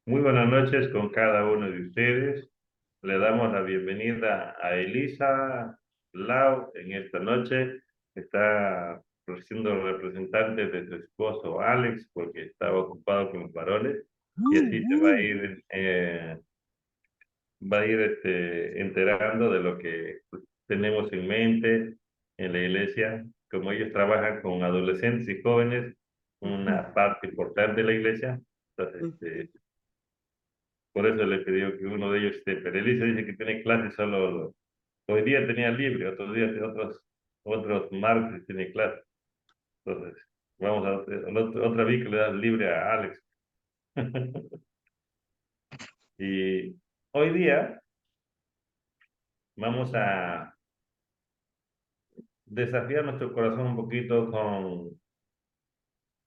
Muy buenas noches con cada uno de ustedes. Le damos la bienvenida a Elisa Lau en esta noche. Está siendo representante de su esposo Alex porque estaba ocupado con los varones y así se va a ir enterando de lo que tenemos en mente en la iglesia. Como ellos trabajan con adolescentes y jóvenes, una parte importante de la iglesia. Entonces, por eso le pidió que uno de ellos esté. Pero Elisa dice que tiene clases solo. Hoy día tenía libre, otros días, otros martes tiene clase. Entonces, vamos a otra vez que le das libre a Alex. Y hoy día vamos a desafiar nuestro corazón un poquito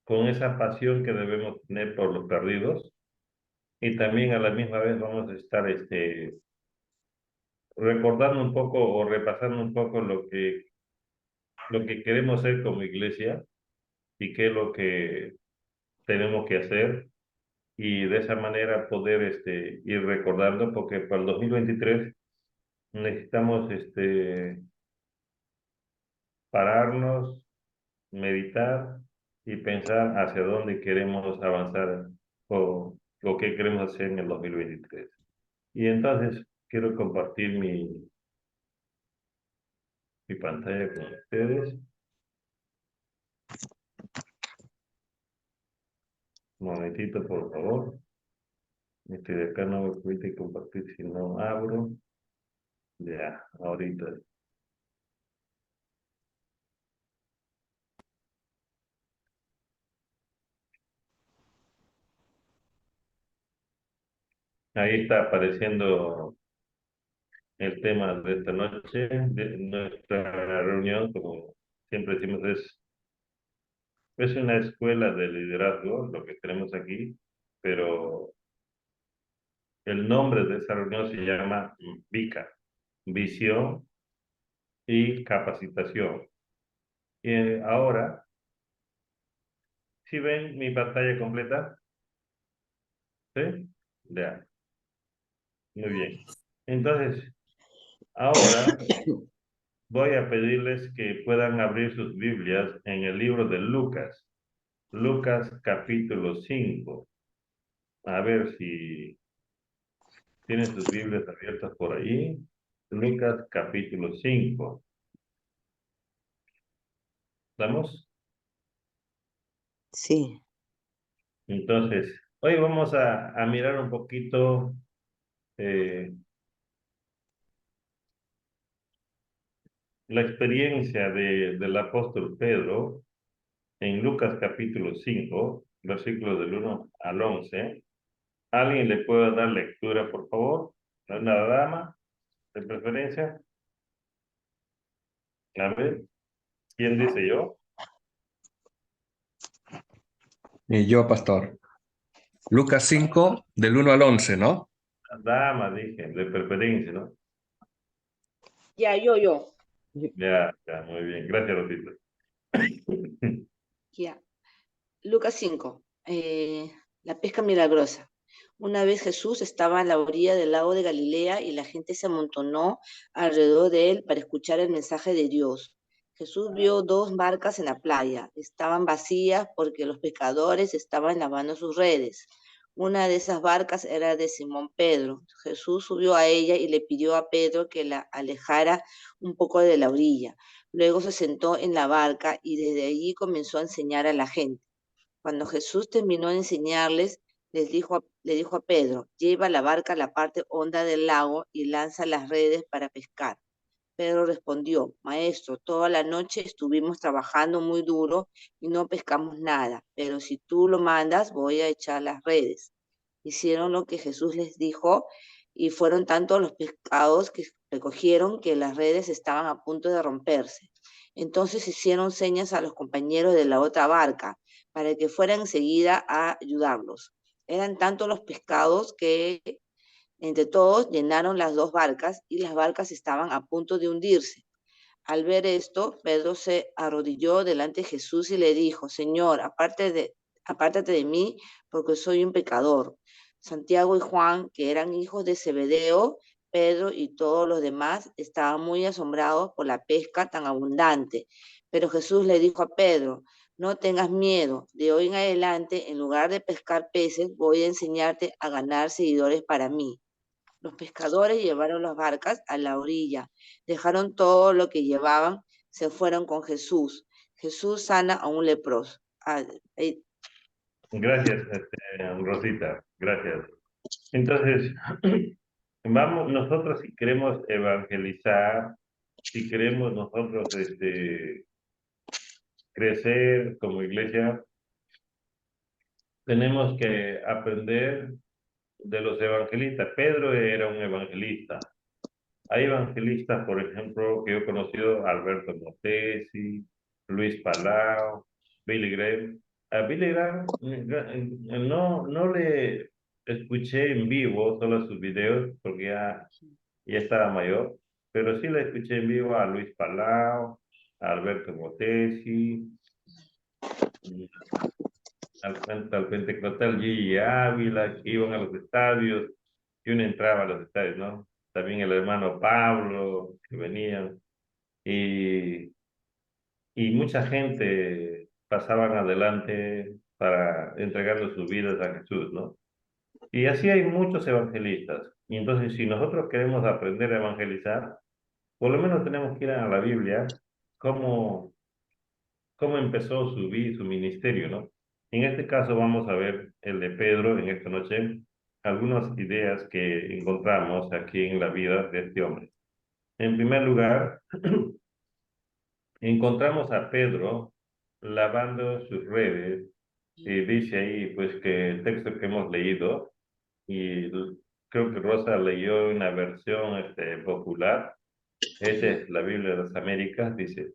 con esa pasión que debemos tener por los perdidos. Y también a la misma vez vamos a estar recordando un poco o repasando un poco lo que queremos ser como iglesia y qué es lo que tenemos que hacer y de esa manera poder ir recordando porque para el 2023 necesitamos pararnos, meditar y pensar hacia dónde queremos avanzar o lo que queremos hacer en el 2023. Y entonces quiero compartir mi pantalla con ustedes. Un momentito, por favor. De acá no me permite compartir si no abro. Ya, ahorita. Ahí está apareciendo el tema de esta noche, de nuestra reunión, como siempre decimos, es una escuela de liderazgo, lo que tenemos aquí, pero el nombre de esa reunión se llama VICA, Visión y Capacitación. Y ahora, ¿sí ven mi pantalla completa? ¿Sí? Ya, muy bien. Entonces, ahora voy a pedirles que puedan abrir sus Biblias en el libro de Lucas, Lucas capítulo 5. A ver si tienen sus Biblias abiertas por ahí. Lucas capítulo 5. ¿Estamos? Sí. Entonces, hoy vamos a mirar un poquito eh, la experiencia del apóstol Pedro en Lucas capítulo 5, versículos del 1 al 11. ¿Alguien le puede dar lectura, por favor? Una dama, de preferencia. A ver, ¿quién dice yo? Yo, pastor. Lucas 5, del 1 al 11, ¿no? Dama, dije, de preferencia, ¿no? Ya, yo. Ya, ya, muy bien. Gracias, Rosita. Ya. Lucas 5. La pesca milagrosa. Una vez Jesús estaba a la orilla del lago de Galilea y la gente se amontonó alrededor de él para escuchar el mensaje de Dios. Jesús vio dos barcas en la playa. Estaban vacías porque los pescadores estaban lavando sus redes. Una de esas barcas era de Simón Pedro. Jesús subió a ella y le pidió a Pedro que la alejara un poco de la orilla. Luego se sentó en la barca y desde allí comenzó a enseñar a la gente. Cuando Jesús terminó de enseñarles, le dijo a Pedro, lleva la barca a la parte honda del lago y lanza las redes para pescar. Pedro respondió, Maestro, toda la noche estuvimos trabajando muy duro y no pescamos nada, pero si tú lo mandas, voy a echar las redes. Hicieron lo que Jesús les dijo y fueron tantos los pescados que recogieron que las redes estaban a punto de romperse. Entonces hicieron señas a los compañeros de la otra barca para que fueran enseguida a ayudarlos. Eran tantos los pescados que entre todos llenaron las dos barcas y las barcas estaban a punto de hundirse. Al ver esto, Pedro se arrodilló delante de Jesús y le dijo, Señor, apártate de mí porque soy un pecador. Santiago y Juan, que eran hijos de Zebedeo, Pedro y todos los demás estaban muy asombrados por la pesca tan abundante. Pero Jesús le dijo a Pedro, no tengas miedo, de hoy en adelante, en lugar de pescar peces, voy a enseñarte a ganar seguidores para mí. Los pescadores llevaron las barcas a la orilla, dejaron todo lo que llevaban, se fueron con Jesús. Jesús sana a un leproso. Gracias, Rosita, gracias. Entonces, vamos, nosotros si queremos evangelizar, si queremos nosotros crecer como iglesia, tenemos que aprender de los evangelistas. Pedro era un evangelista. Hay evangelistas, por ejemplo, que yo he conocido, Alberto Motesi, Luis Palau, Billy Graham. A Billy Graham no le escuché en vivo solo sus videos porque ya estaba mayor, pero sí le escuché en vivo a Luis Palau, a Alberto Motesi, al pentecostal Gigi Ávila, que iban a los estadios, y uno entraba a los estadios, ¿no? También el hermano Pablo, que venían, y, y mucha gente pasaban adelante para entregando sus vidas a Jesús, ¿no? Y así hay muchos evangelistas. Y entonces, si nosotros queremos aprender a evangelizar, por lo menos tenemos que ir a la Biblia, cómo cómo empezó su ministerio, ¿no? En este caso vamos a ver el de Pedro en esta noche, algunas ideas que encontramos aquí en la vida de este hombre. En primer lugar, encontramos a Pedro lavando sus redes y dice ahí pues que el texto que hemos leído y creo que Rosa leyó una versión popular, esa es la Biblia de las Américas, dice: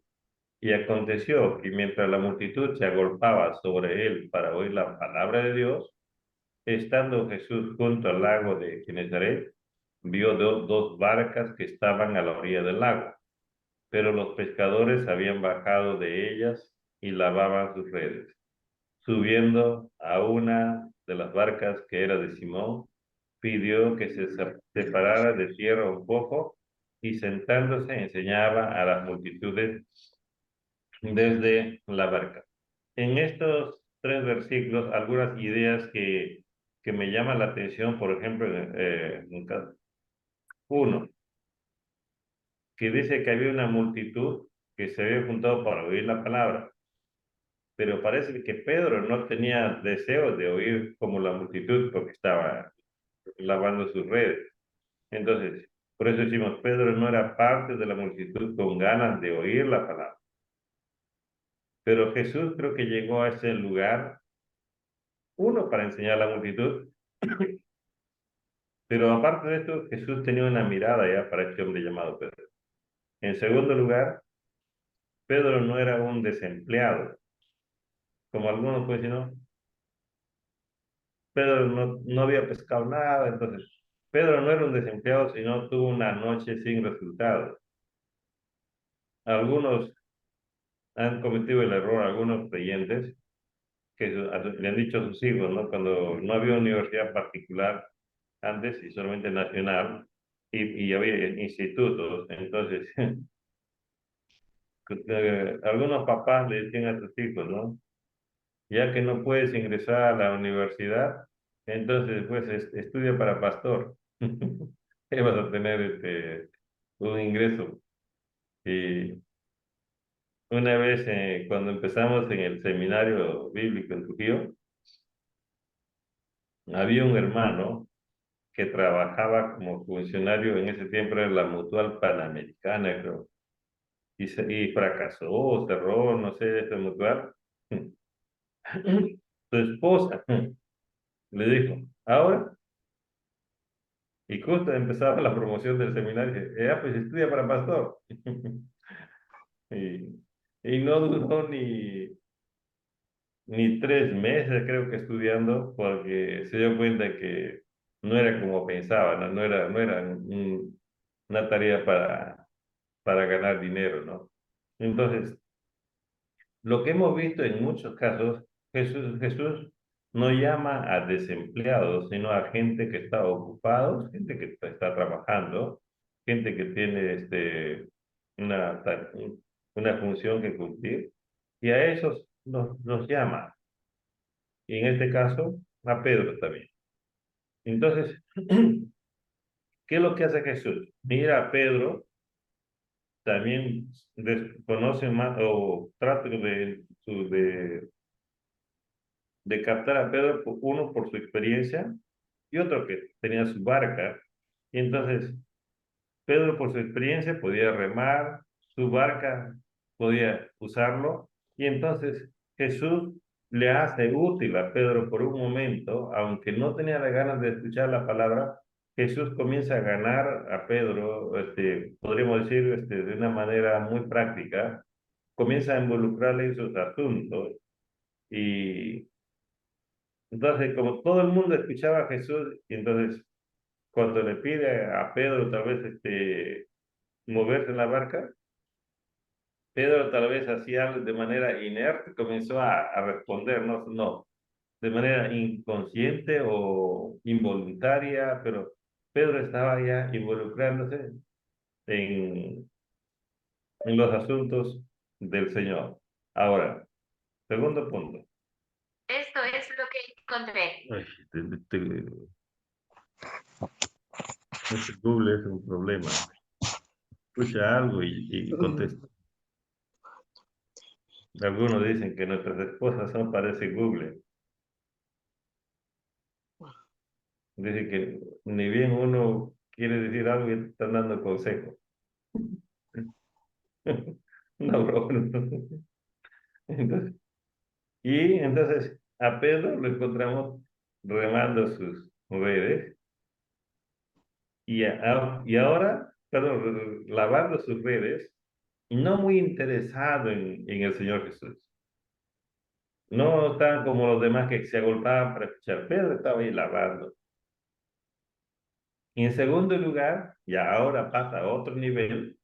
y aconteció que mientras la multitud se agolpaba sobre él para oír la palabra de Dios, estando Jesús junto al lago de Genezaret, vio dos barcas que estaban a la orilla del lago, pero los pescadores habían bajado de ellas y lavaban sus redes. Subiendo a una de las barcas que era de Simón, pidió que se separara de tierra un poco y sentándose enseñaba a las multitudes desde la barca. En estos tres versículos, algunas ideas que me llaman la atención, por ejemplo, uno, que dice que había una multitud que se había juntado para oír la palabra, pero parece que Pedro no tenía deseo de oír como la multitud porque estaba lavando sus redes. Entonces, por eso decimos, Pedro no era parte de la multitud con ganas de oír la palabra. Pero Jesús creo que llegó a ese lugar, uno, para enseñar a la multitud, pero aparte de esto, Jesús tenía una mirada ya para este hombre llamado Pedro. En segundo lugar, Pedro no era un desempleado, como algunos pues, no, Pedro no había pescado nada, entonces Pedro no era un desempleado, sino tuvo una noche sin resultados. Algunos han cometido el error, algunos creyentes, que le han dicho a sus hijos, ¿no? Cuando no había universidad particular antes y solamente nacional, y había institutos, entonces algunos papás le decían a sus hijos, ¿no? Ya que no puedes ingresar a la universidad, entonces pues estudia para pastor. Y vas a tener un ingreso. Y una vez cuando empezamos en el seminario bíblico en Trujillo, había un hermano que trabajaba como funcionario en ese tiempo en la Mutual Panamericana, creo. Y fracasó, cerró, no sé, esta mutual. Su esposa le dijo, ahora, y justo empezaba la promoción del seminario, dije, pues estudia para pastor. Y, y no duró ni 3 meses, creo que estudiando, porque se dio cuenta que no era como pensaba, no era una tarea para ganar dinero, ¿no? Entonces, lo que hemos visto en muchos casos, Jesús no llama a desempleados, sino a gente que está ocupado, gente que está trabajando, gente que tiene una función que cumplir, y a esos nos llama, y en este caso a Pedro también. Entonces, ¿qué es lo que hace Jesús? Mira a Pedro, también conoce más o trata de captar a Pedro, uno por su experiencia y otro que tenía su barca. Y entonces Pedro por su experiencia podía remar, su barca podía usarlo. Y entonces Jesús le hace útil a Pedro por un momento, aunque no tenía las ganas de escuchar la palabra. Jesús comienza a ganar a Pedro, podríamos decir, de una manera muy práctica, comienza a involucrarle en sus asuntos. Y entonces, como todo el mundo escuchaba a Jesús, y entonces cuando le pide a Pedro tal vez moverse en la barca, Pedro tal vez hacía de manera inerte, comenzó a responder, no, de manera inconsciente o involuntaria, pero Pedro estaba ya involucrándose en, en los asuntos del Señor. Ahora, segundo punto. Esto es lo que encontré. Ay, Google es un problema. Escucha algo y contesta. Algunos dicen que nuestras esposas son parece Google. Dice que ni bien uno quiere decir algo y te están dando consejos. No, bro. Entonces, y entonces a Pedro lo encontramos remando sus redes y ahora, perdón, lavando sus redes y no muy interesado en el Señor Jesús. No tan como los demás que se agolpaban para escuchar. Pedro estaba ahí lavando. Y en segundo lugar, y ahora pasa a otro nivel,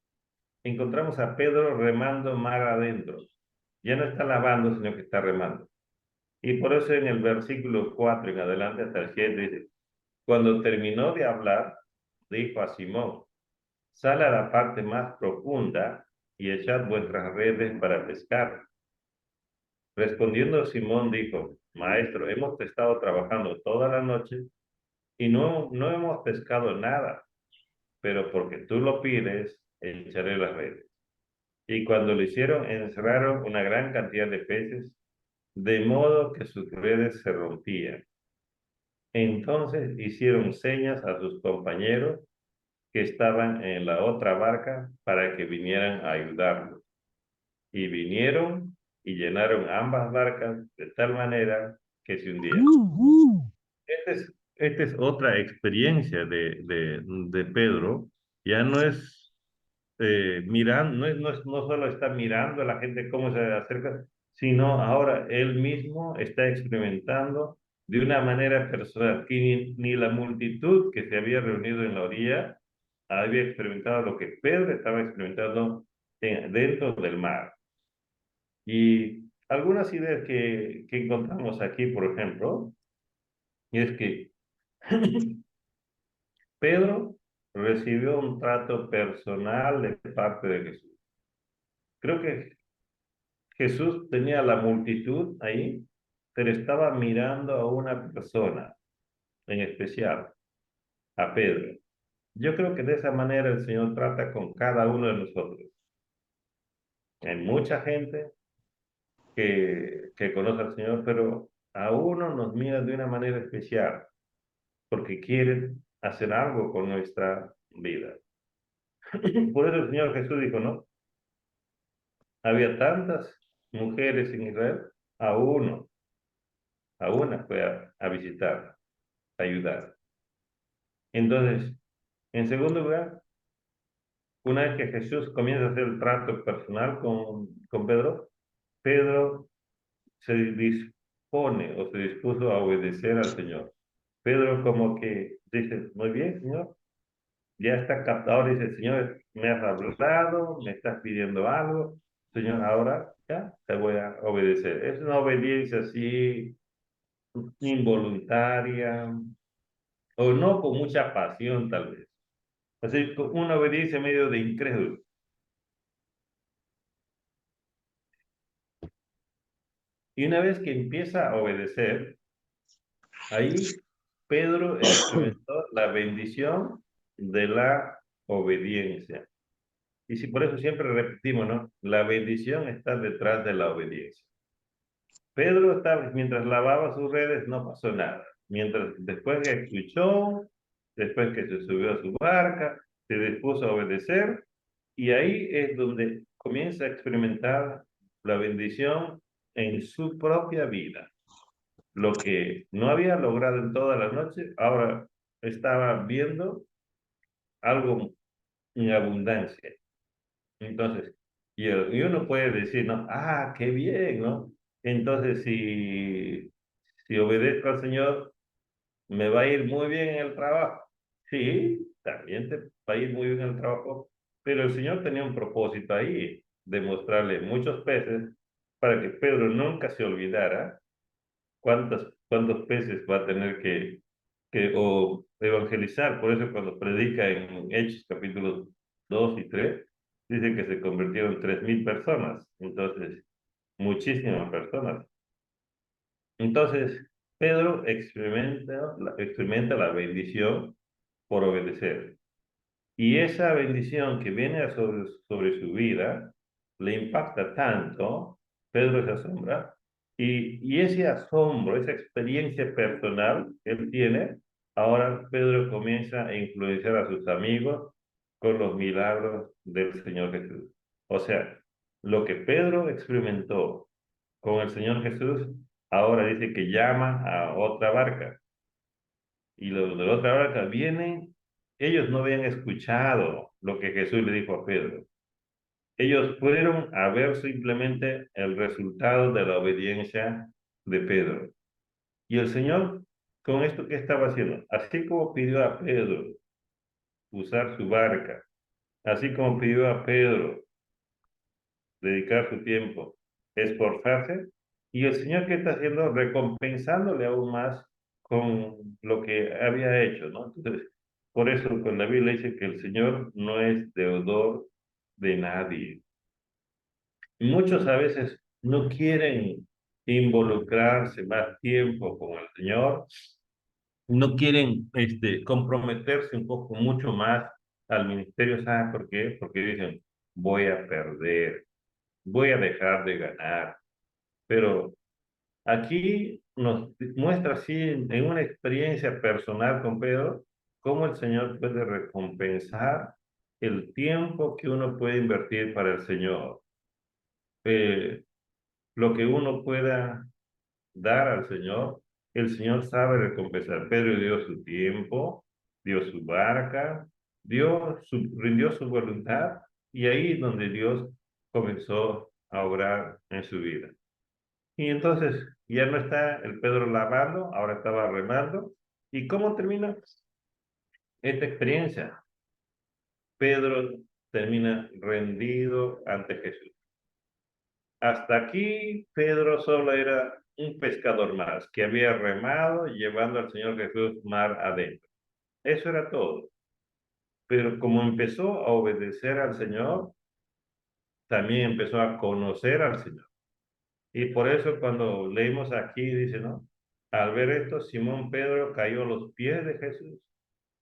encontramos a Pedro remando mar adentro. Ya no está lavando, sino que está remando. Y por eso en el versículo 4 en adelante hasta el 7 dice, cuando terminó de hablar, dijo a Simón, sal a la parte más profunda y echad vuestras redes para pescar. Respondiendo Simón dijo, Maestro, hemos estado trabajando toda la noche y no hemos pescado nada, pero porque tú lo pides, echaré las redes. Y cuando lo hicieron, encerraron una gran cantidad de peces, de modo que sus redes se rompían. Entonces hicieron señas a sus compañeros que estaban en la otra barca para que vinieran a ayudarlos. Y vinieron y llenaron ambas barcas de tal manera que se hundieron. Esta es otra experiencia de Pedro. Ya no es mirando, no solo está mirando a la gente cómo se acerca, sino ahora él mismo está experimentando de una manera personal, que ni la multitud que se había reunido en la orilla había experimentado lo que Pedro estaba experimentando dentro del mar. Y algunas ideas que encontramos aquí, por ejemplo, y es que Pedro recibió un trato personal de parte de Jesús. Creo que Jesús tenía la multitud ahí, pero estaba mirando a una persona en especial, a Pedro. Yo creo que de esa manera el Señor trata con cada uno de nosotros. Hay mucha gente que conoce al Señor, pero a uno nos mira de una manera especial, porque quiere hacer algo con nuestra vida. Por eso el Señor Jesús dijo, ¿no? Había tantas mujeres en Israel, a una fue a visitar, a ayudar. Entonces, en segundo lugar, una vez que Jesús comienza a hacer el trato personal con Pedro, Pedro se dispone o se dispuso a obedecer al Señor. Pedro como que dice, muy bien, Señor, ya está captado, dice, Señor, me has hablado, me estás pidiendo algo, Señor, ahora ya te voy a obedecer. Es una obediencia así involuntaria o no con mucha pasión tal vez. Así, una obediencia medio de incrédulo. Y una vez que empieza a obedecer, ahí Pedro experimentó la bendición de la obediencia. Y si por eso siempre repetimos, ¿no? La bendición está detrás de la obediencia. Pedro estaba, mientras lavaba sus redes, no pasó nada. Mientras, después que escuchó, después que se subió a su barca, se dispuso a obedecer, y ahí es donde comienza a experimentar la bendición en su propia vida. Lo que no había logrado en toda la noche, ahora estaba viendo algo en abundancia. Entonces, y uno puede decir, ¿no? Ah, qué bien, ¿no? Entonces, si obedezco al Señor, me va a ir muy bien en el trabajo. Sí, también te va a ir muy bien en el trabajo, pero el Señor tenía un propósito ahí, de mostrarle muchos peces para que Pedro nunca se olvidara cuántos peces va a tener o evangelizar. Por eso cuando predica en Hechos capítulos 2 y 3 dice que se convirtieron 3,000 personas. Entonces, muchísimas personas. Entonces, Pedro experimenta la bendición por obedecer. Y esa bendición que viene sobre su vida le impacta tanto, Pedro se asombra, y ese asombro, esa experiencia personal que él tiene, ahora Pedro comienza a influenciar a sus amigos con los milagros del Señor Jesús. O sea, lo que Pedro experimentó con el Señor Jesús, ahora dice que llama a otra barca. Y los de la otra barca vienen, ellos no habían escuchado lo que Jesús le dijo a Pedro. Ellos fueron a ver simplemente el resultado de la obediencia de Pedro. Y el Señor, con esto, ¿qué estaba haciendo? Así como pidió a Pedro usar su barca, así como pidió a Pedro dedicar su tiempo, esforzarse, y el Señor, ¿qué está haciendo? Recompensándole aún más con lo que había hecho, ¿no? Entonces, por eso con la Biblia dice que el Señor no es deudor de nadie. Muchos a veces no quieren involucrarse más tiempo con el Señor, no quieren comprometerse un poco mucho más al ministerio. ¿Saben por qué? Porque dicen, voy a perder, voy a dejar de ganar. Pero aquí nos muestra así en una experiencia personal con Pedro, cómo el Señor puede recompensar el tiempo que uno puede invertir para el Señor. Eh, lo que uno pueda dar al Señor, el Señor sabe recompensar. Pedro dio su tiempo, dio su barca, rindió su voluntad, y ahí es donde Dios comenzó a obrar en su vida. Y entonces ya no está el Pedro lavando, ahora estaba remando. ¿Y cómo termina esta experiencia? Pedro termina rendido ante Jesús. Hasta aquí Pedro solo era un pescador más que había remado llevando al Señor Jesús mar adentro. Eso era todo. Pero como empezó a obedecer al Señor, también empezó a conocer al Señor. Y por eso cuando leímos aquí, dice, ¿no? Al ver esto, Simón Pedro cayó a los pies de Jesús,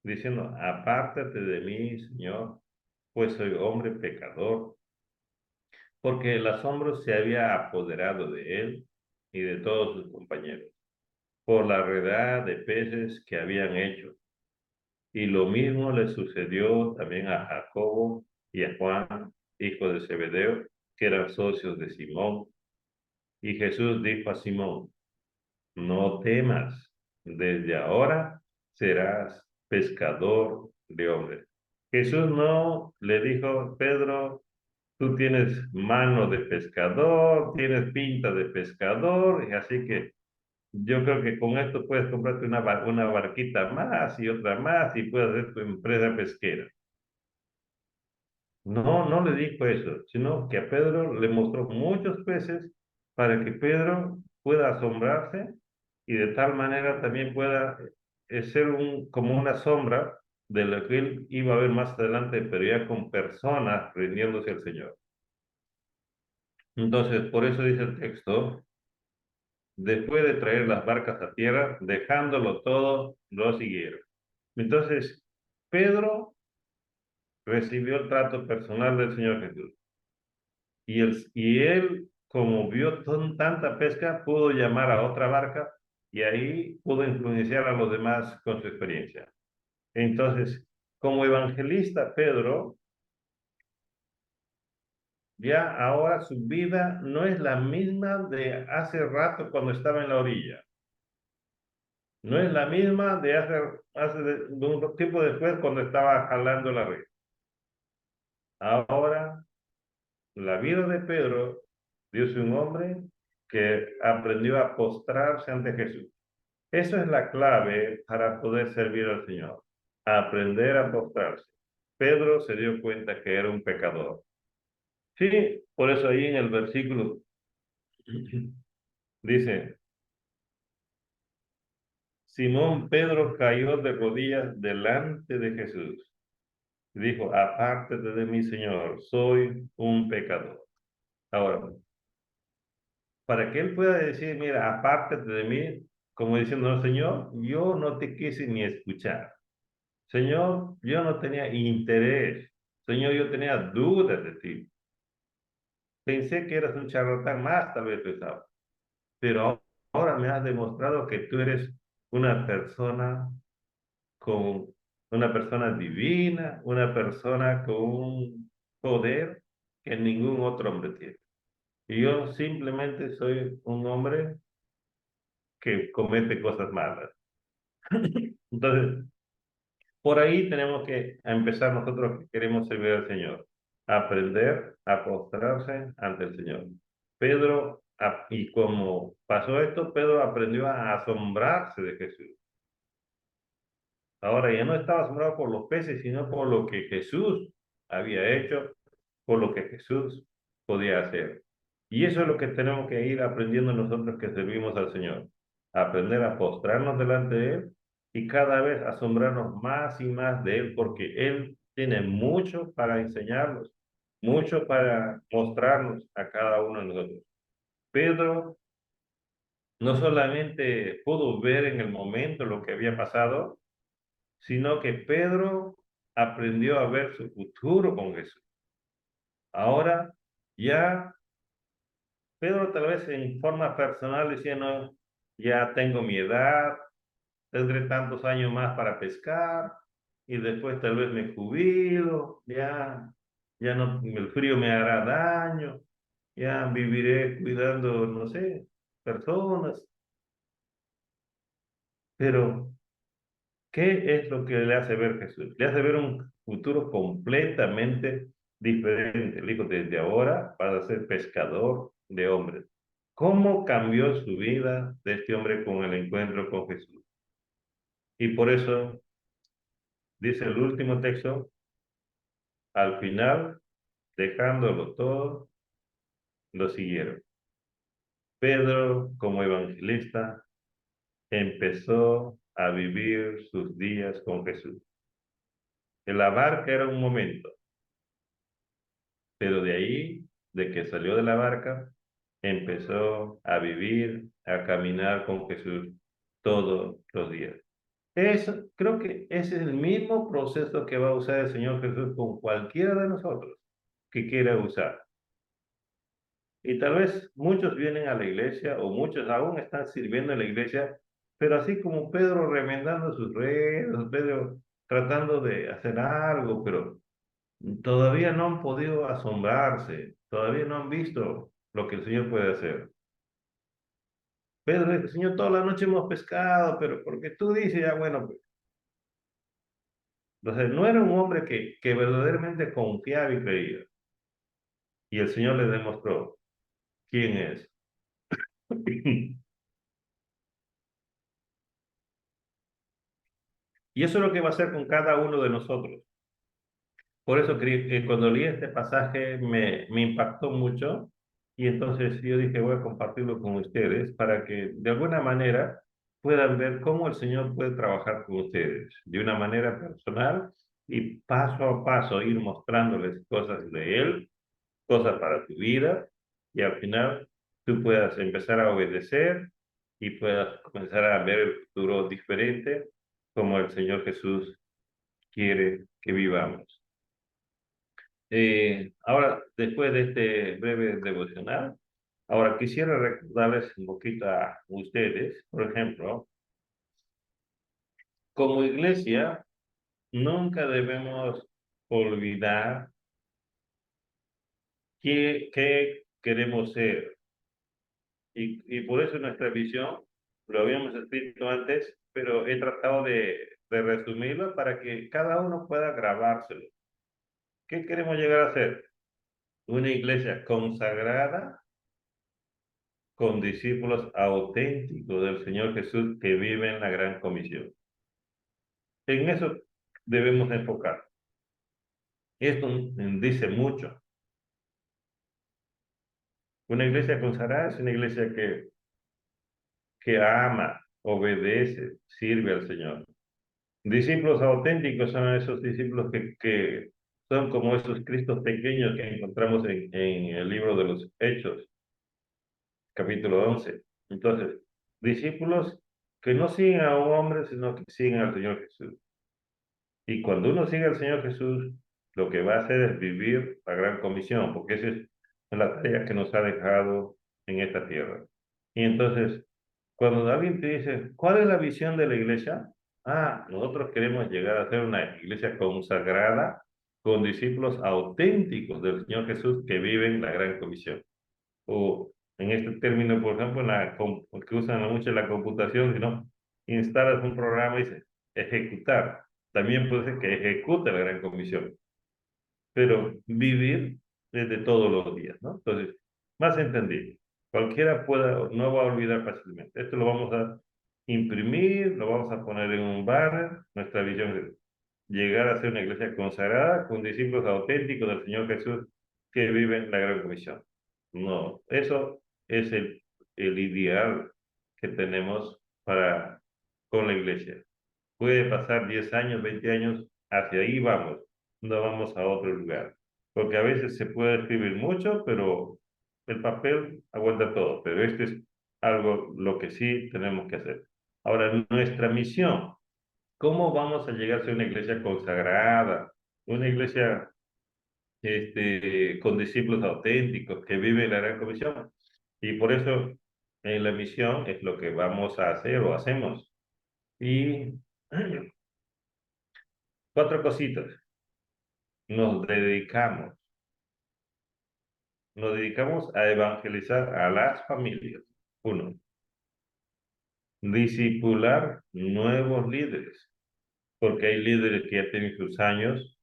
diciendo, apártate de mí, Señor, pues soy hombre pecador. Porque el asombro se había apoderado de él y de todos sus compañeros, por la redada de peces que habían hecho. Y lo mismo le sucedió también a Jacobo y a Juan, hijo de Zebedeo, que eran socios de Simón. Y Jesús dijo a Simón, no temas, desde ahora serás pescador de hombres. Jesús no le dijo, Pedro, tú tienes mano de pescador, tienes pinta de pescador, y así que yo creo que con esto puedes comprarte una barquita más y otra más y puedes hacer tu empresa pesquera. No, no le dijo eso, sino que a Pedro le mostró muchos peces para que Pedro pueda asombrarse y de tal manera también pueda ser como una sombra de lo que él iba a ver más adelante, pero ya con personas rindiéndose al Señor. Entonces, por eso dice el texto, después de traer las barcas a tierra, dejándolo todo, lo siguieron. Entonces, Pedro recibió el trato personal del Señor Jesús. Y él, como vio tanta pesca, pudo llamar a otra barca y ahí pudo influenciar a los demás con su experiencia. Entonces, como evangelista, Pedro, ya ahora su vida no es la misma de hace rato cuando estaba en la orilla. No es la misma de de un tiempo después cuando estaba jalando la red. Ahora, la vida de Pedro, Dios es un hombre que aprendió a postrarse ante Jesús. Eso es la clave para poder servir al Señor. Aprender a postrarse. Pedro se dio cuenta que era un pecador. Sí, por eso ahí en el versículo dice, Simón Pedro cayó de rodillas delante de Jesús. Dijo, apártate de mí, Señor, soy un pecador. Ahora, para que él pueda decir, mira, apártate de mí, como diciendo, no, Señor, yo no te quise ni escuchar. Señor, yo no tenía interés. Señor, yo tenía dudas de ti. Pensé que eras un charlatán más, tal vez pensaba. Pero ahora me has demostrado que tú eres una persona con una persona divina, una persona con un poder que ningún otro hombre tiene. Y yo simplemente soy un hombre que comete cosas malas. Entonces, por ahí tenemos que empezar nosotros que queremos servir al Señor. Aprender a postrarse ante el Señor. Pedro, y como pasó esto, Pedro aprendió a asombrarse de Jesús. Ahora ya no estaba asombrado por los peces, sino por lo que Jesús había hecho, por lo que Jesús podía hacer. Y eso es lo que tenemos que ir aprendiendo nosotros que servimos al Señor. Aprender a postrarnos delante de Él y cada vez asombrarnos más y más de Él, porque Él tiene mucho para enseñarnos, mucho para mostrarnos a cada uno de nosotros. Pedro no solamente pudo ver en el momento lo que había pasado, sino que Pedro aprendió a ver su futuro con Jesús. Ahora ya Pedro tal vez en forma personal decía, no, ya tengo mi edad, tendré tantos años más para pescar y después tal vez me jubilo, ya no, el frío me hará daño, ya viviré cuidando, no sé, personas. Pero ¿qué es lo que le hace ver Jesús? Le hace ver un futuro completamente diferente. Le dijo, desde ahora vas a ser pescador de hombres. ¿Cómo cambió su vida de este hombre con el encuentro con Jesús? Y por eso, dice el último texto, al final, dejándolo todo, lo siguieron. Pedro, como evangelista, empezó a vivir sus días con Jesús. En la barca era un momento, pero de ahí, de que salió de la barca, empezó a vivir, a caminar con Jesús todos los días. Creo que ese es el mismo proceso que va a usar el Señor Jesús con cualquiera de nosotros que quiera usar. Y tal vez muchos vienen a la iglesia o muchos aún están sirviendo en la iglesia, pero así como Pedro remendando sus redes, Pedro tratando de hacer algo, pero todavía no han podido asombrarse, todavía no han visto lo que el Señor puede hacer. Pedro dice, Señor, toda la noche hemos pescado, pero porque tú dices, ya bueno, pues. Entonces no era un hombre que verdaderamente confiaba y creía. Y el Señor le demostró quién es. Y eso es lo que va a hacer con cada uno de nosotros. Por eso cuando leí este pasaje me impactó mucho y entonces yo dije voy a compartirlo con ustedes para que de alguna manera puedan ver cómo el Señor puede trabajar con ustedes de una manera personal y paso a paso ir mostrándoles cosas de Él, cosas para tu vida, y al final tú puedas empezar a obedecer y puedas comenzar a ver el futuro diferente como el Señor Jesús quiere que vivamos. Ahora, después de este breve devocional, ahora quisiera recordarles un poquito a ustedes, por ejemplo, como iglesia, nunca debemos olvidar qué queremos ser. Y por eso nuestra visión, lo habíamos escrito antes, pero he tratado de resumirlo para que cada uno pueda grabárselo. ¿Qué queremos llegar a ser? Una iglesia consagrada con discípulos auténticos del Señor Jesús que viven la gran comisión. En eso debemos enfocar. Esto dice mucho. Una iglesia consagrada es una iglesia que ama, obedece, sirve al Señor. Discípulos auténticos son esos discípulos que son como esos Cristos pequeños que encontramos en el libro de los Hechos, capítulo 11. Entonces, discípulos que no siguen a un hombre, sino que siguen al Señor Jesús. Y cuando uno sigue al Señor Jesús, lo que va a hacer es vivir la gran comisión, porque esa es la tarea que nos ha dejado en esta tierra. Y entonces, cuando alguien te dice, ¿cuál es la visión de la iglesia? Ah, nosotros queremos llegar a ser una iglesia consagrada con discípulos auténticos del Señor Jesús que viven la gran comisión. O en este término, por ejemplo, que usan mucho en la computación, si no, instalas un programa y dice ejecutar. También puede ser que ejecute la gran comisión, pero vivir desde todos los días, ¿no? Entonces, más entendido. Cualquiera no va a olvidar fácilmente. Esto lo vamos a imprimir, lo vamos a poner en un banner. Nuestra visión es llegar a ser una iglesia consagrada con discípulos auténticos del Señor Jesús que viven la gran comisión. No, eso es el ideal que tenemos con la iglesia. Puede pasar 10 años, 20 años, hacia ahí vamos, no vamos a otro lugar. Porque a veces se puede escribir mucho, pero el papel aguanta todo. Pero este es algo lo que sí tenemos que hacer. Ahora, nuestra misión, ¿cómo vamos a llegar a ser una iglesia consagrada? Una iglesia con discípulos auténticos que viven la gran comisión. Y por eso en la misión es lo que vamos a hacer o hacemos. Y cuatro cositas. Nos dedicamos. Nos dedicamos a evangelizar a las familias. Uno, discipular nuevos líderes, porque hay líderes que ya tienen sus años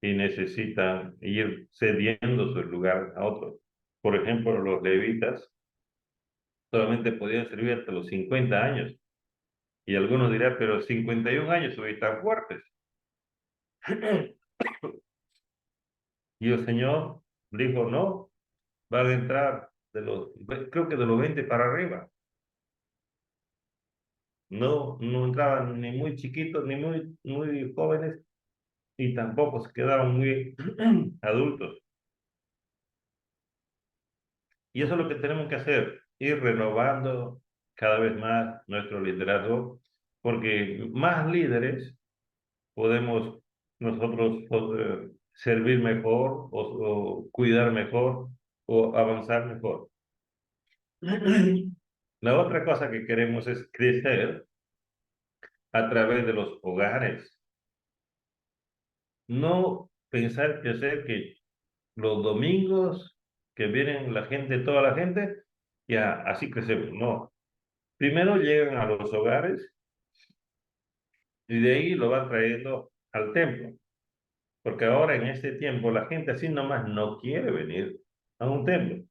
y necesitan ir cediendo su lugar a otros. Por ejemplo, los levitas solamente podían servir hasta los 50 años. Y algunos dirán, pero 51 años hoy están fuertes. Y el Señor dijo, no, van a entrar creo que de los 20 para arriba. No, no entraban ni muy chiquitos, ni muy jóvenes, y tampoco se quedaban muy adultos. Y eso es lo que tenemos que hacer, ir renovando cada vez más nuestro liderazgo, porque más líderes podemos nosotros servir mejor o cuidar mejor o avanzar mejor. La otra cosa que queremos es crecer a través de los hogares. No pensar que hacer que los domingos que vienen la gente, toda la gente, ya así crecemos. No. Primero llegan a los hogares y de ahí lo van trayendo al templo. Porque ahora en este tiempo la gente así nomás no quiere venir a un templo.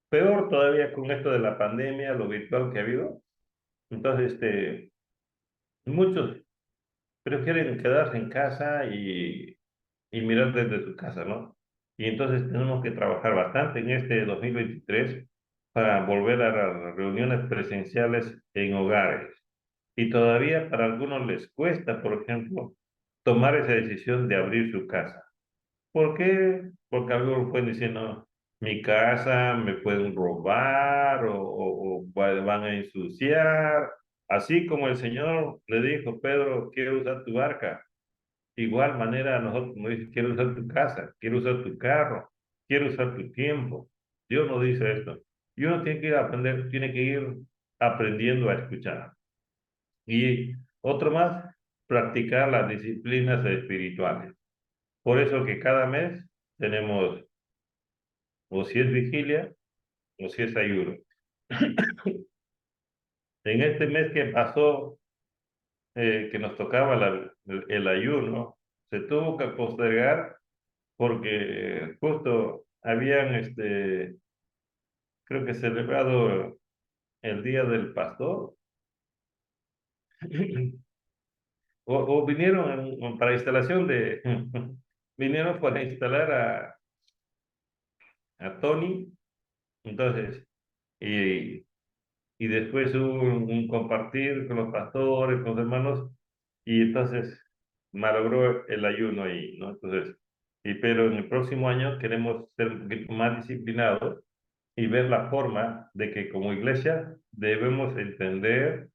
Peor todavía con esto de la pandemia, lo virtual que ha habido. Entonces, muchos prefieren quedarse en casa y mirar desde su casa, ¿no? Y entonces tenemos que trabajar bastante en este 2023 para volver a las reuniones presenciales en hogares. Y todavía para algunos les cuesta, por ejemplo, tomar esa decisión de abrir su casa. ¿Por qué? Porque algunos pueden decir, no, mi casa me pueden robar o van a ensuciar. Así como el Señor le dijo, Pedro, quiero usar tu barca. Igual manera nosotros nos dice, quiero usar tu casa, quiero usar tu carro, quiero usar tu tiempo. Dios nos dice esto. Y uno tiene que ir a aprender, tiene que ir aprendiendo a escuchar. Y otro más, practicar las disciplinas espirituales. Por eso que cada mes tenemos, o si es vigilia, o si es ayuno. En este mes que pasó, que nos tocaba el ayuno, se tuvo que postergar porque justo habían, creo que celebrado el Día del Pastor, o vinieron para instalación de, vinieron para instalar a Tony, entonces, y, y después hubo un compartir con los pastores, con los hermanos, y entonces malogró el ayuno ahí, ¿no? Entonces, pero en el próximo año queremos ser un poquito más disciplinados y ver la forma de que como iglesia debemos entender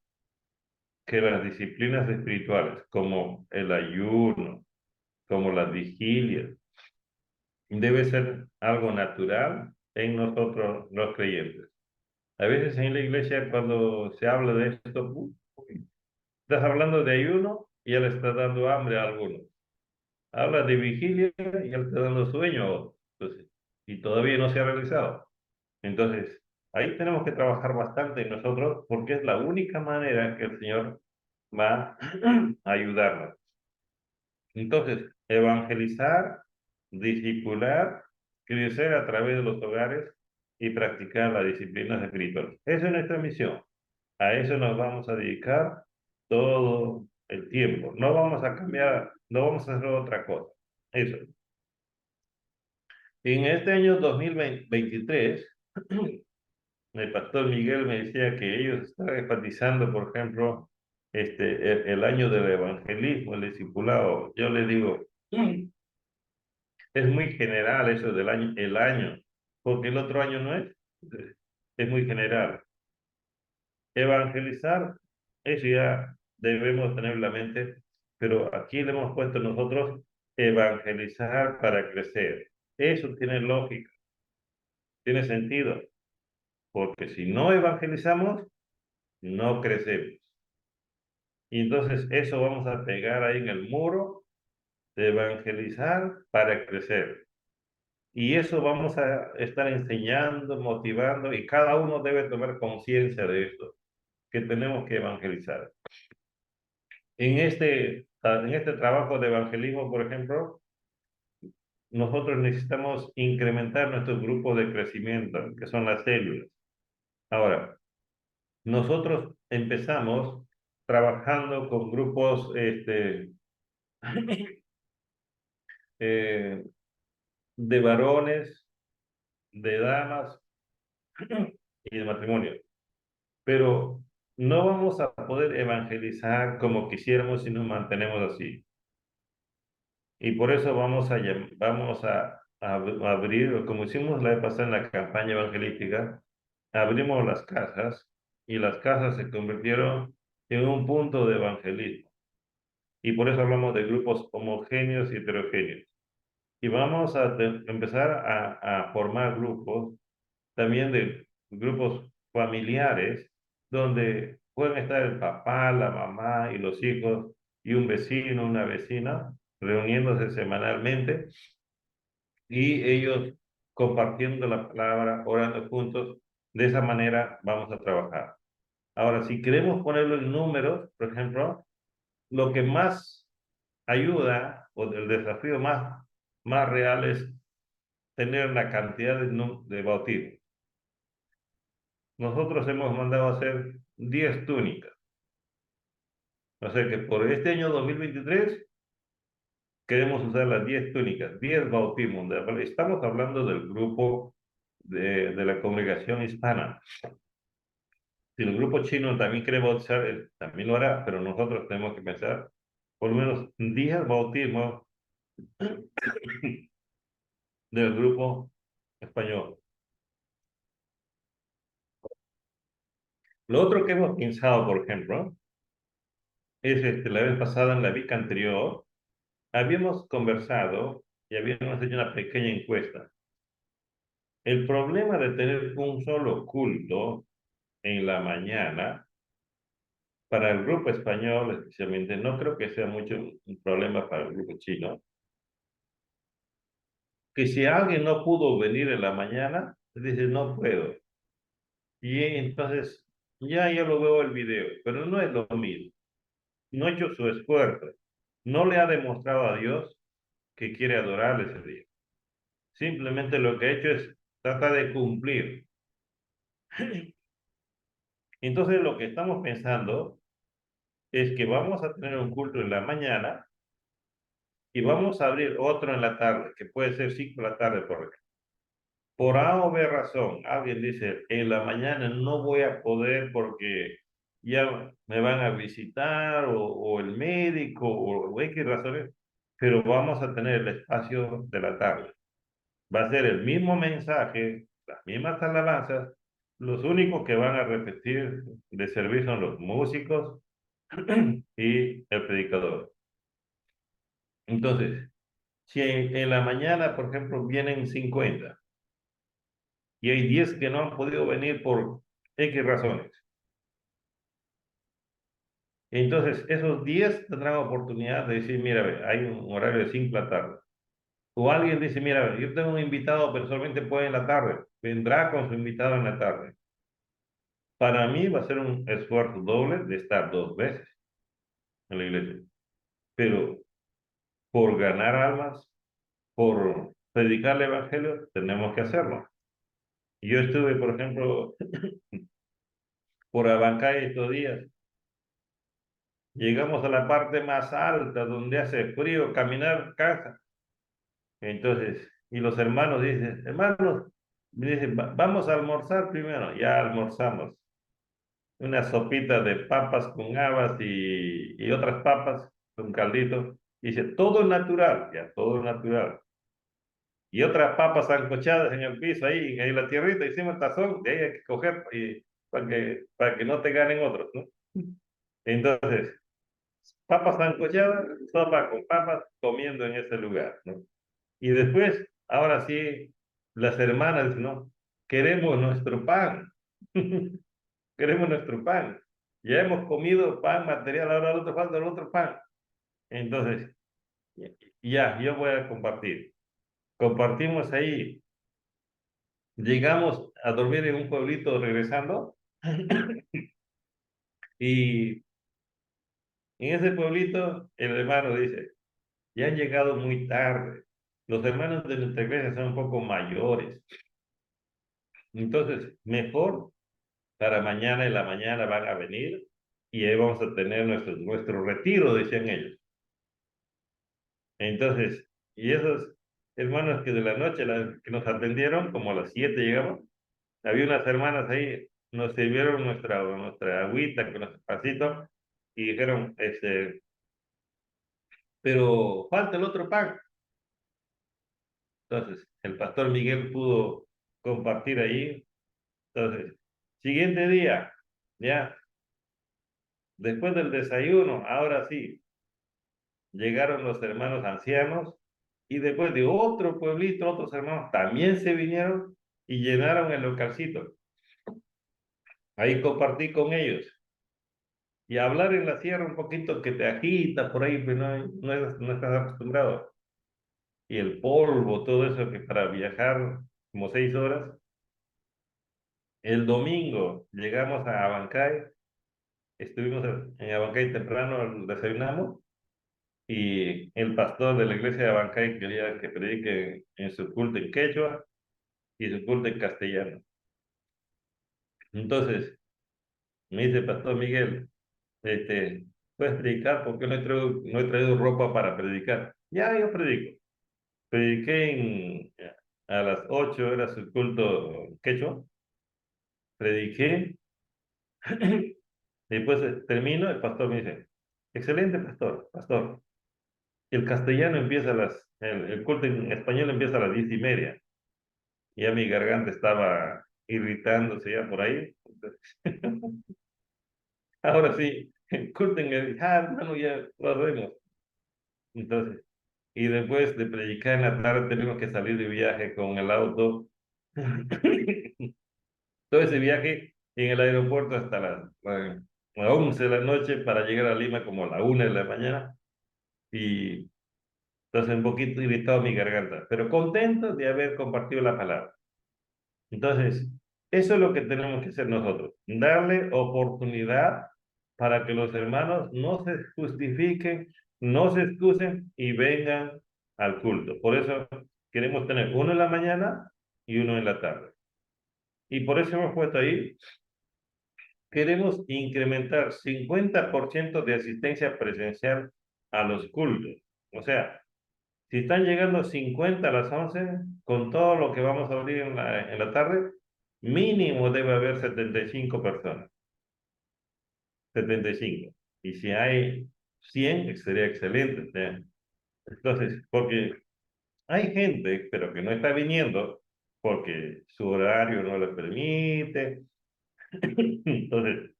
que las disciplinas espirituales, como el ayuno, como las vigilias, debe ser algo natural en nosotros los creyentes. A veces en la iglesia cuando se habla de esto, estás hablando de ayuno y ya le estás dando hambre a algunos. Habla de vigilia y ya le estás dando sueño a otros. Entonces, y todavía no se ha realizado. Entonces, ahí tenemos que trabajar bastante en nosotros porque es la única manera que el Señor va a ayudarnos. Entonces, evangelizar, discipular, crecer a través de los hogares y practicar las disciplinas espirituales. Esa es nuestra misión. A eso nos vamos a dedicar todo el tiempo. No vamos a cambiar, no vamos a hacer otra cosa. Eso. En este año 2023, el pastor Miguel me decía que ellos están enfatizando, por ejemplo, el año del evangelismo, el discipulado. Yo le digo, es muy general eso del año, el año, porque el otro año no es muy general. Evangelizar, eso ya debemos tener en la mente, pero aquí le hemos puesto nosotros evangelizar para crecer. Eso tiene lógica, tiene sentido, porque si no evangelizamos, no crecemos. Y entonces eso vamos a pegar ahí en el muro de evangelizar para crecer. Y eso vamos a estar enseñando, motivando, y cada uno debe tomar conciencia de esto, que tenemos que evangelizar. En este trabajo de evangelismo, por ejemplo, nosotros necesitamos incrementar nuestros grupos de crecimiento, que son las células. Ahora, nosotros empezamos trabajando con grupos eh, de varones, de damas y de matrimonio. Pero no vamos a poder evangelizar como quisiéramos si nos mantenemos así. Y por eso vamos a abrir, como hicimos la vez pasada en la campaña evangelística, abrimos las casas y las casas se convirtieron en un punto de evangelismo. Y por eso hablamos de grupos homogéneos y heterogéneos. Y vamos a empezar a formar grupos, también de grupos familiares, donde pueden estar el papá, la mamá y los hijos y un vecino, una vecina, reuniéndose semanalmente y ellos compartiendo la palabra, orando juntos. De esa manera vamos a trabajar. Ahora, si queremos ponerlo en números, por ejemplo, lo que más ayuda o el desafío más real es tener la cantidad de bautismos. Nosotros hemos mandado a hacer 10 túnicas. O sea que por este año 2023 queremos usar las 10 túnicas, 10 bautismos. Estamos hablando del grupo de la congregación hispana. Si el grupo chino también quiere bautizar, él también lo hará, pero nosotros tenemos que pensar por lo menos 10 bautismos del grupo español. Lo otro que hemos pensado, por ejemplo, es la vez pasada en la VIC anterior, habíamos conversado y habíamos hecho una pequeña encuesta. El problema de tener un solo culto en la mañana, para el grupo español especialmente, no creo que sea mucho un problema para el grupo chino, que si alguien no pudo venir en la mañana, dice no puedo. Y entonces ya yo lo veo el video, pero no es lo mismo. No ha hecho su esfuerzo. No le ha demostrado a Dios que quiere adorarle ese día. Simplemente lo que ha hecho es tratar de cumplir. Entonces lo que estamos pensando es que vamos a tener un culto en la mañana y vamos a abrir otro en la tarde, que puede ser 5 de la tarde, por ejemplo. Por A o B razón, alguien dice, en la mañana no voy a poder porque ya me van a visitar o el médico o X razones, pero vamos a tener el espacio de la tarde. Va a ser el mismo mensaje, las mismas alabanzas, los únicos que van a repetir de servicio son los músicos y el predicador. Entonces, si en la mañana, por ejemplo, vienen 50 y hay 10 que no han podido venir por X razones, entonces esos 10 tendrán oportunidad de decir, mira, ve, hay un horario de 5 de la tarde. O alguien dice, mira, ve, yo tengo un invitado, pero solamente puede en la tarde. Vendrá con su invitado en la tarde. Para mí va a ser un esfuerzo doble de estar 2 veces en la iglesia. Pero por ganar almas, por predicar el evangelio, tenemos que hacerlo. Yo estuve, por ejemplo, por Abancay estos días. Llegamos a la parte más alta donde hace frío, caminar cansa. Entonces, y los hermanos dicen, hermanos, me dicen, vamos a almorzar primero. Ya almorzamos. Una sopita de papas con habas y otras papas, un caldito. Dice, todo natural, ya, todo natural. Y otras papas ancochadas en el piso, ahí en la tierrita, encima del tazón, de ahí hay que coger para que no te ganen otros, ¿no? Entonces, papas ancochadas, sopa con papas, comiendo en ese lugar, ¿no? Y después, ahora sí, las hermanas, ¿no? Queremos nuestro pan. Queremos nuestro pan. Ya hemos comido pan material, ahora el otro falta el otro pan. Entonces, ya, yo voy a compartir. Compartimos ahí. Llegamos a dormir en un pueblito regresando. Y en ese pueblito, el hermano dice, ya han llegado muy tarde. Los hermanos de nuestra iglesia son un poco mayores. Entonces, mejor para mañana en la mañana van a venir y ahí vamos a tener nuestro retiro, decían ellos. Entonces, y esos hermanos que de la noche que nos atendieron, como a las 7 llegamos, había unas hermanas ahí, nos sirvieron nuestra agüita con nuestro pasito y dijeron, pero falta el otro pan. Entonces, el pastor Miguel pudo compartir ahí. Entonces, siguiente día, ya, después del desayuno, ahora sí, llegaron los hermanos ancianos y después de otro pueblito, otros hermanos también se vinieron y llenaron el localcito. Ahí compartí con ellos. Y hablar en la sierra un poquito que te agita por ahí, pero no estás acostumbrado. Y el polvo, todo eso que para viajar como 6 horas. El domingo llegamos a Abancay, estuvimos en Abancay temprano, desayunamos, y el pastor de la iglesia de Abancay quería que predique en su culto en quechua y su culto en castellano. Entonces, me dice Pastor Miguel, ¿puedes predicar? Porque no he traído ropa para predicar. Ya, yo predico. Prediqué a las 8 era su culto quechua, prediqué, después termino, el pastor me dice, excelente pastor, pastor, el castellano empieza a el culto en español empieza a las 10:30, ya mi garganta estaba irritándose ya por ahí, ahora sí, el culto en hermano, ya lo hacemos, entonces, y después de predicar en la tarde tenemos que salir de viaje con el auto, todo ese viaje en el aeropuerto hasta las 11 de la noche para llegar a Lima como a la 1 de la mañana. Y entonces un poquito irritado mi garganta, pero contento de haber compartido la palabra. Entonces, eso es lo que tenemos que hacer nosotros, darle oportunidad para que los hermanos no se justifiquen, no se excusen y vengan al culto. Por eso queremos tener uno en la mañana y uno en la tarde. Y por eso hemos puesto ahí, queremos incrementar 50% de asistencia presencial a los cultos. O sea, si están llegando 50 a las 11, con todo lo que vamos a abrir en la tarde, mínimo debe haber 75 personas. 75. Y si hay 100, sería excelente. ¿Sí? Entonces, porque hay gente, pero que no está viniendo porque su horario no le permite. Entonces,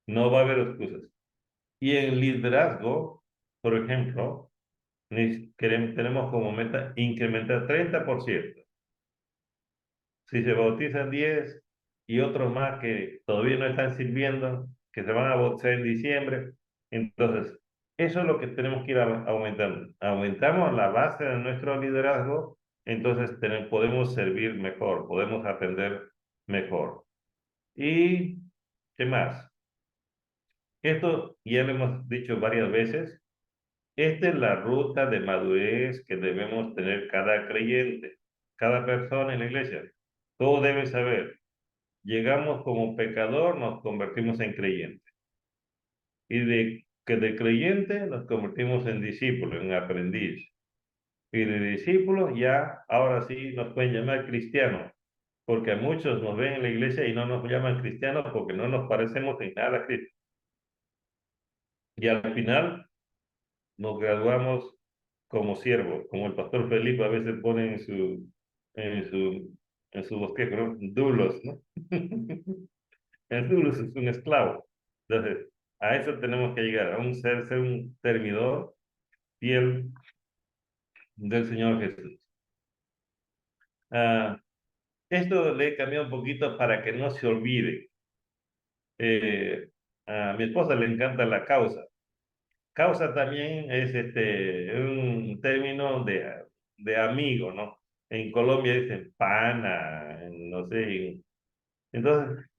no va a haber excusas. Y en liderazgo, por ejemplo, tenemos como meta incrementar 30%. Si se bautizan 10 y otros más que todavía no están sirviendo, que se van a bautizar en diciembre, entonces eso es lo que tenemos que ir aumentando. Aumentamos la base de nuestro liderazgo, entonces podemos servir mejor, podemos atender mejor. ¿Y qué más? Esto ya lo hemos dicho varias veces. Esta es la ruta de madurez que debemos tener cada creyente, cada persona en la iglesia. Todo debe saber. Llegamos como pecador, nos convertimos en creyente. Y de creyente nos convertimos en discípulo, en aprendiz. Y de discípulo ya, ahora sí, nos pueden llamar cristianos. Porque a muchos nos ven en la iglesia y no nos llaman cristianos porque no nos parecemos en nada a Cristo. Y al final nos graduamos como siervos, como el pastor Felipe a veces pone en su, en su bosquejo, ¿no? Dulos, ¿no? El dulos es un esclavo. Entonces, a eso tenemos que llegar, a ser un servidor fiel del Señor Jesús. Ah, esto le he cambiado un poquito para que no se olvide. A mi esposa le encanta la causa. Causa también es un término de amigo, ¿no? En Colombia dicen pana, no sé. Entonces,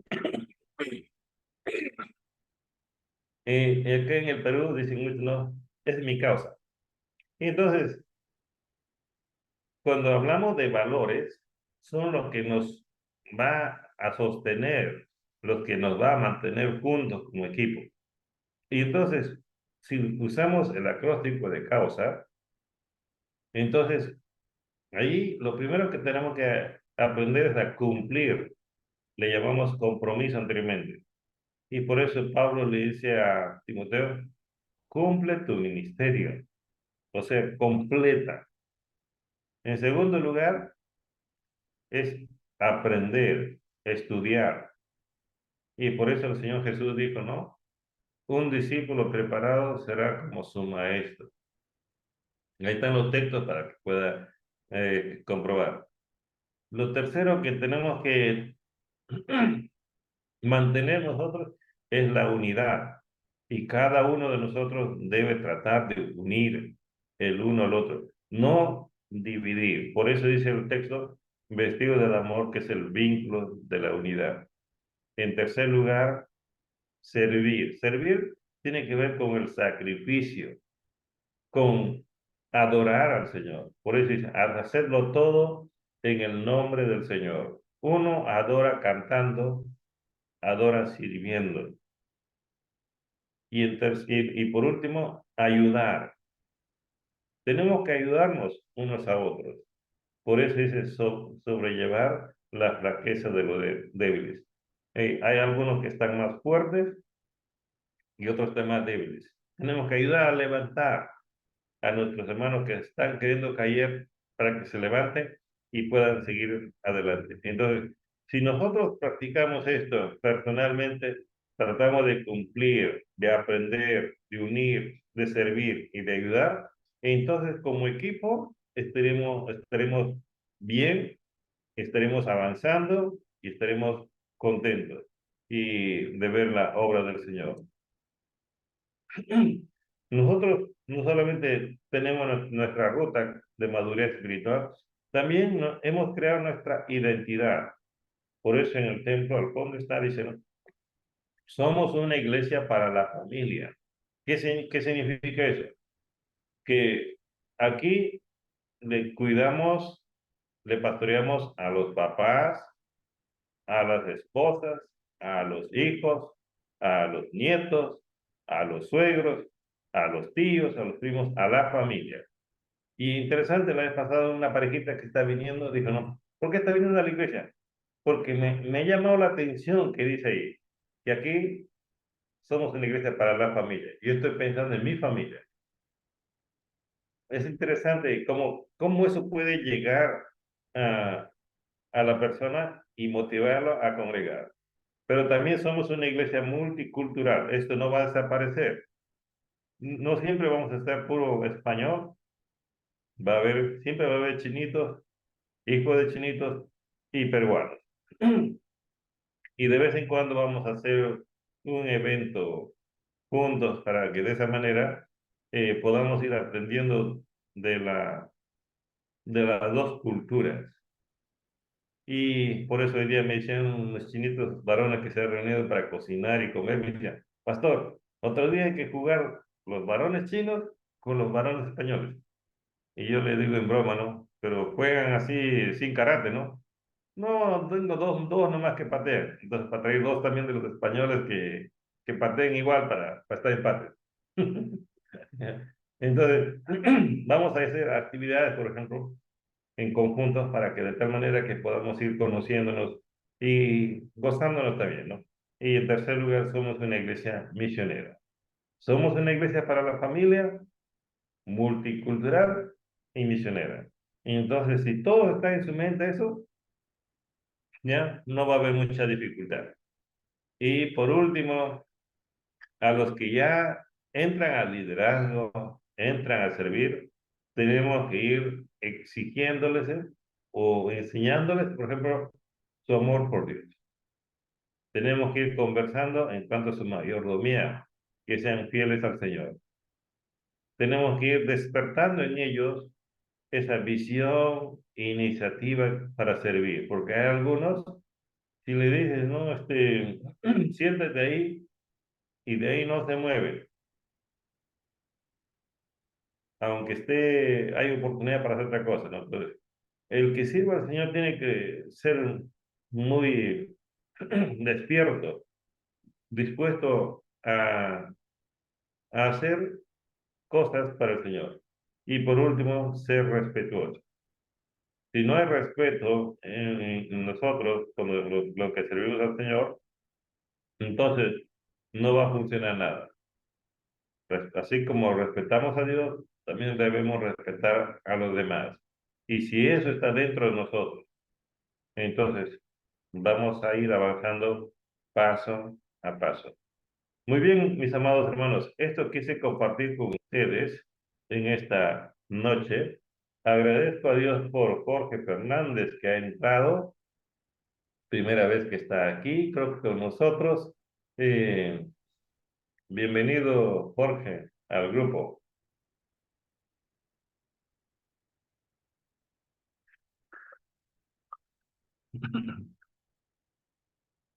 acá en el Perú dicen mucho, no, es mi causa. Y entonces, cuando hablamos de valores, son los que nos va a sostener, los que nos va a mantener juntos como equipo. Y entonces, si usamos el acróstico de causa, entonces ahí lo primero que tenemos que aprender es a cumplir. Le llamamos compromiso anteriormente. Y por eso Pablo le dice a Timoteo, cumple tu ministerio. O sea, completa. En segundo lugar, es aprender, estudiar. Y por eso el Señor Jesús dijo, ¿no? Un discípulo preparado será como su maestro. Ahí están los textos para que pueda comprobar. Lo tercero que tenemos que mantener nosotros es la unidad. Y cada uno de nosotros debe tratar de unir el uno al otro, no dividir. Por eso dice el texto, vestido del amor, que es el vínculo de la unidad. En tercer lugar, servir. Servir tiene que ver con el sacrificio, con adorar al Señor. Por eso dice, hacerlo todo en el nombre del Señor. Uno adora cantando, adora sirviendo. Y por último, ayudar. Tenemos que ayudarnos unos a otros. Por eso dice sobrellevar la flaqueza de los débiles. Hay algunos que están más fuertes y otros están más débiles. Tenemos que ayudar a levantar a nuestros hermanos que están queriendo caer para que se levanten y puedan seguir adelante. Entonces, si nosotros practicamos esto personalmente, tratamos de cumplir, de aprender, de unir, de servir y de ayudar, entonces como equipo estaremos bien, estaremos avanzando y estaremos contentos y de ver la obra del Señor. Nosotros no solamente tenemos nuestra ruta de madurez espiritual, también hemos creado nuestra identidad. Por eso en el templo al fondo está diciendo, somos una iglesia para la familia. ¿Qué significa eso? Que aquí le cuidamos, le pastoreamos a los papás, a las esposas, a los hijos, a los nietos, a los suegros, a los tíos, a los primos, a la familia. Y interesante, la vez pasada una parejita que está viniendo dijo, no, ¿por qué está viniendo a la iglesia? Porque me ha llamado la atención que dice ahí, que aquí somos una iglesia para la familia. Yo estoy pensando en mi familia. Es interesante cómo eso puede llegar a, a la persona y motivarlo a congregar. Pero también somos una iglesia multicultural. Esto no va a desaparecer. No siempre vamos a estar puro español. Siempre va a haber chinitos, hijos de chinitos y peruanos. Y de vez en cuando vamos a hacer un evento juntos para que de esa manera podamos ir aprendiendo de de las dos culturas. Y por eso hoy día me decían unos chinitos varones que se han reunido para cocinar y comer. Me decían, pastor, otro día hay que jugar los varones chinos con los varones españoles. Y yo le digo en broma, ¿no? Pero juegan así sin karate, ¿no? No, tengo dos nomás que patean. Entonces, para traer dos también de los españoles que pateen igual para estar empate. Entonces, vamos a hacer actividades, por ejemplo, en conjuntos para que de tal manera que podamos ir conociéndonos y gozándonos también, ¿no? Y en tercer lugar, somos una iglesia misionera. Somos una iglesia para la familia, multicultural y misionera. Y entonces, si todo está en su mente eso, ya no va a haber mucha dificultad. Y por último, a los que ya entran al liderazgo, entran a servir, tenemos que ir exigiéndoles o enseñándoles, por ejemplo, su amor por Dios. Tenemos que ir conversando en cuanto a su mayordomía, que sean fieles al Señor. Tenemos que ir despertando en ellos esa visión e iniciativa para servir, porque hay algunos, si le dices, no, siéntate ahí y de ahí no se mueve, aunque hay oportunidad para hacer otra cosa, ¿no? Entonces, el que sirva al Señor tiene que ser muy despierto, dispuesto a hacer cosas para el Señor. Y por último, ser respetuoso. Si no hay respeto en nosotros, como lo que servimos al Señor, entonces no va a funcionar nada. Así como respetamos a Dios, también debemos respetar a los demás. Y si eso está dentro de nosotros, entonces vamos a ir avanzando paso a paso. Muy bien, mis amados hermanos, esto quise compartir con ustedes en esta noche. Agradezco a Dios por Jorge Fernández que ha entrado, primera vez que está aquí, creo que con nosotros. Eh, Bienvenido, Jorge, al grupo.